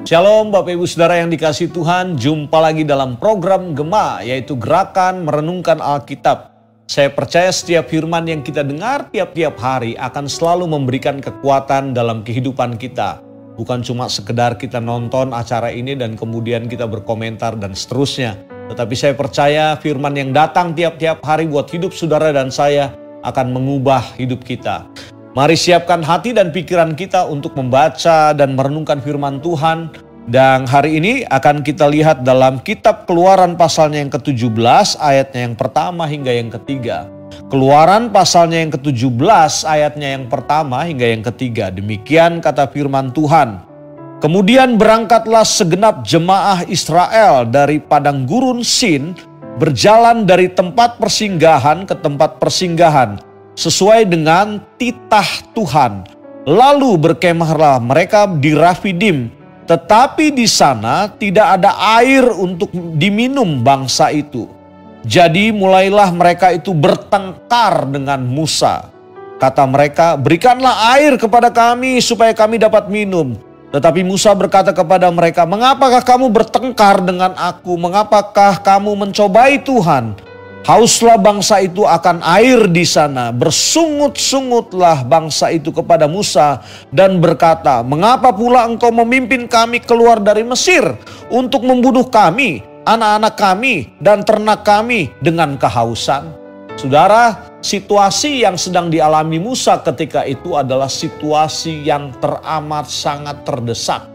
Shalom Bapak Ibu Saudara yang dikasihi Tuhan, jumpa lagi dalam program Gema, yaitu Gerakan Merenungkan Alkitab. Saya percaya setiap firman yang kita dengar tiap-tiap hari akan selalu memberikan kekuatan dalam kehidupan kita. Bukan cuma sekedar kita nonton acara ini dan kemudian kita berkomentar dan seterusnya. Tetapi saya percaya firman yang datang tiap-tiap hari buat hidup saudara dan saya akan mengubah hidup kita. Mari siapkan hati dan pikiran kita untuk membaca dan merenungkan firman Tuhan. Dan hari ini akan kita lihat dalam kitab Keluaran pasalnya yang ke-17 ayatnya yang pertama hingga yang ketiga. Keluaran pasalnya yang ke-17 ayatnya yang pertama hingga yang ketiga. Demikian kata firman Tuhan. Kemudian berangkatlah segenap jemaah Israel dari padang gurun Sin, berjalan dari tempat persinggahan ke tempat persinggahan, sesuai dengan titah Tuhan. Lalu berkemahlah mereka di Rafidim, tetapi di sana tidak ada air untuk diminum bangsa itu. Jadi mulailah mereka itu bertengkar dengan Musa. Kata mereka, berikanlah air kepada kami supaya kami dapat minum. Tetapi Musa berkata kepada mereka, mengapakah kamu bertengkar dengan aku? Mengapakah kamu mencobai Tuhan? Hauslah bangsa itu akan air di sana. Bersungut-sungutlah bangsa itu kepada Musa dan berkata, mengapa pula engkau memimpin kami keluar dari Mesir untuk membunuh kami, anak-anak kami, dan ternak kami dengan kehausan? Saudara, situasi yang sedang dialami Musa ketika itu adalah situasi yang teramat sangat terdesak.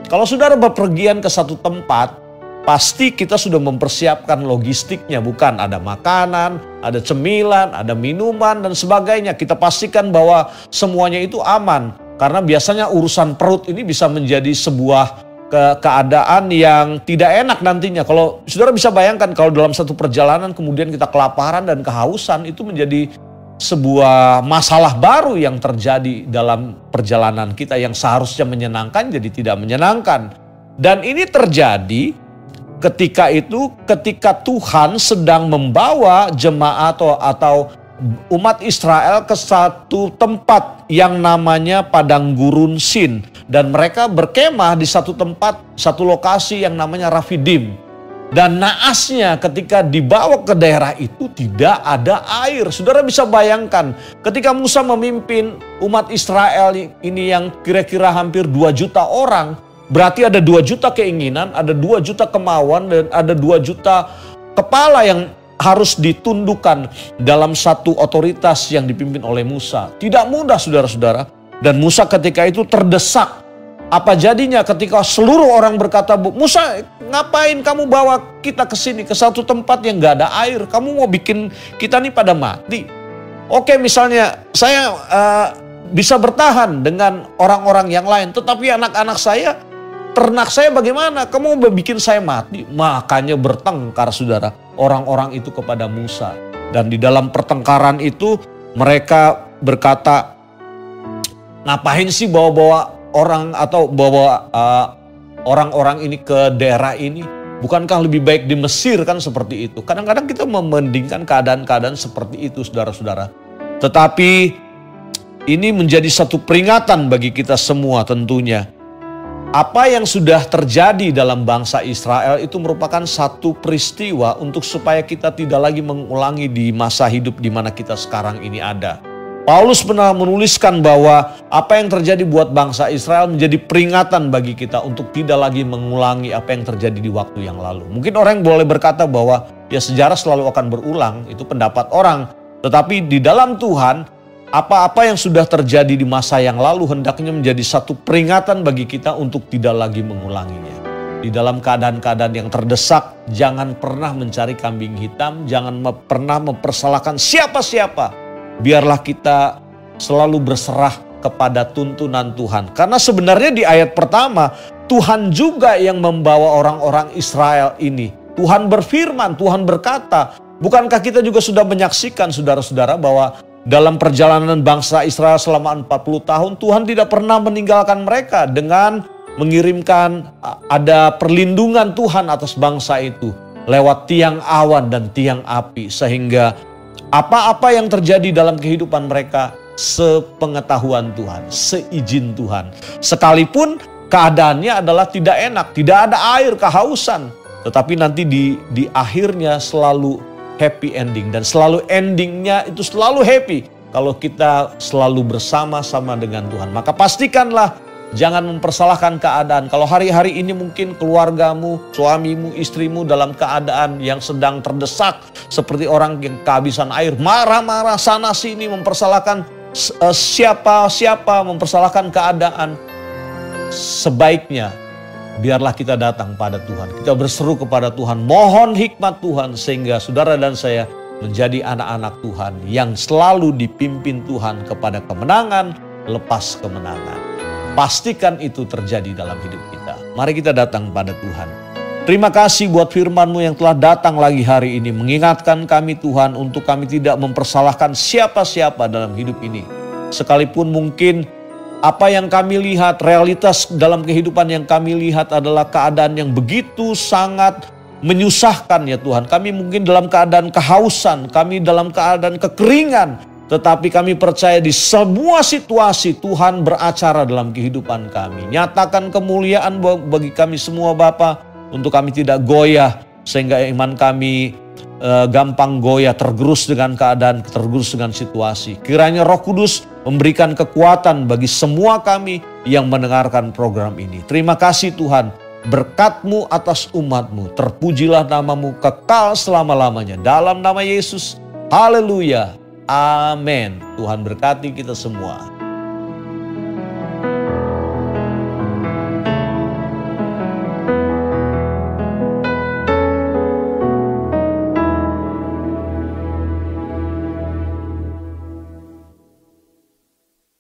Kalau saudara bepergian ke satu tempat, pasti kita sudah mempersiapkan logistiknya, bukan? Ada makanan, ada cemilan, ada minuman dan sebagainya. Kita pastikan bahwa semuanya itu aman. Karena biasanya urusan perut ini bisa menjadi sebuah keadaan yang tidak enak nantinya. Kalau saudara bisa bayangkan kalau dalam satu perjalanan kemudian kita kelaparan dan kehausan, itu menjadi sebuah masalah baru yang terjadi dalam perjalanan kita yang seharusnya menyenangkan jadi tidak menyenangkan. Dan ini terjadi ketika Tuhan sedang membawa jemaat atau umat Israel ke satu tempat yang namanya padang gurun Sin. Dan mereka berkemah di satu tempat, satu lokasi yang namanya Rafidim. Dan naasnya ketika dibawa ke daerah itu tidak ada air. Saudara bisa bayangkan ketika Musa memimpin umat Israel ini yang kira-kira hampir 2 juta orang. Berarti ada 2 juta keinginan, ada 2 juta kemauan, dan ada 2 juta kepala yang harus ditundukkan dalam satu otoritas yang dipimpin oleh Musa. Tidak mudah saudara-saudara. Dan Musa ketika itu terdesak. Apa jadinya ketika seluruh orang berkata, Musa, ngapain kamu bawa kita ke sini, ke satu tempat yang gak ada air? Kamu mau bikin kita nih pada mati? Oke, misalnya saya bisa bertahan dengan orang-orang yang lain, tetapi anak-anak saya, ternak saya bagaimana? Kamu mau bikin saya mati? Makanya bertengkar saudara orang-orang itu kepada Musa. Dan di dalam pertengkaran itu mereka berkata, ngapain sih bawa-bawa orang atau bawa orang-orang ini ke daerah ini? Bukankah lebih baik di Mesir kan seperti itu? Kadang-kadang kita membandingkan keadaan-keadaan seperti itu saudara-saudara. Tetapi ini menjadi satu peringatan bagi kita semua tentunya. Apa yang sudah terjadi dalam bangsa Israel itu merupakan satu peristiwa untuk supaya kita tidak lagi mengulangi di masa hidup di mana kita sekarang ini ada. Paulus pernah menuliskan bahwa apa yang terjadi buat bangsa Israel menjadi peringatan bagi kita untuk tidak lagi mengulangi apa yang terjadi di waktu yang lalu. Mungkin orang boleh berkata bahwa ya sejarah selalu akan berulang, itu pendapat orang. Tetapi di dalam Tuhan, apa-apa yang sudah terjadi di masa yang lalu hendaknya menjadi satu peringatan bagi kita untuk tidak lagi mengulanginya. Di dalam keadaan-keadaan yang terdesak, jangan pernah mencari kambing hitam, jangan pernah mempersalahkan siapa-siapa. Biarlah kita selalu berserah kepada tuntunan Tuhan. Karena sebenarnya di ayat pertama, Tuhan juga yang membawa orang-orang Israel ini. Tuhan berfirman, Tuhan berkata, bukankah kita juga sudah menyaksikan saudara-saudara bahwa dalam perjalanan bangsa Israel selama 40 tahun, Tuhan tidak pernah meninggalkan mereka dengan mengirimkan ada perlindungan Tuhan atas bangsa itu lewat tiang awan dan tiang api, sehingga apa-apa yang terjadi dalam kehidupan mereka sepengetahuan Tuhan, seizin Tuhan. Sekalipun keadaannya adalah tidak enak, tidak ada air, kehausan. Tetapi nanti di akhirnya selalu happy ending. Dan selalu endingnya itu selalu happy kalau kita selalu bersama-sama dengan Tuhan. Maka pastikanlah jangan mempersalahkan keadaan. Kalau hari-hari ini mungkin keluargamu, suamimu, istrimu dalam keadaan yang sedang terdesak. Seperti orang yang kehabisan air, marah-marah sana sini, mempersalahkan siapa-siapa, mempersalahkan keadaan. Sebaiknya biarlah kita datang pada Tuhan. Kita berseru kepada Tuhan, mohon hikmat Tuhan sehingga saudara dan saya menjadi anak-anak Tuhan yang selalu dipimpin Tuhan kepada kemenangan, lepas kemenangan. Pastikan itu terjadi dalam hidup kita. Mari kita datang pada Tuhan. Terima kasih buat firman-Mu yang telah datang lagi hari ini. Mengingatkan kami Tuhan untuk kami tidak mempersalahkan siapa-siapa dalam hidup ini. Sekalipun mungkin apa yang kami lihat, realitas dalam kehidupan yang kami lihat adalah keadaan yang begitu sangat menyusahkan ya Tuhan. Kami mungkin dalam keadaan kehausan, kami dalam keadaan kekeringan. Tetapi kami percaya di semua situasi Tuhan beracara dalam kehidupan kami. Nyatakan kemuliaan bagi kami semua Bapa, untuk kami tidak goyah sehingga iman kami gampang goyah, tergerus dengan keadaan, tergerus dengan situasi. Kiranya Roh Kudus memberikan kekuatan bagi semua kami yang mendengarkan program ini. Terima kasih Tuhan, berkat-Mu atas umat-Mu, terpujilah nama-Mu kekal selama-lamanya. Dalam nama Yesus, haleluya, amin. Tuhan berkati kita semua.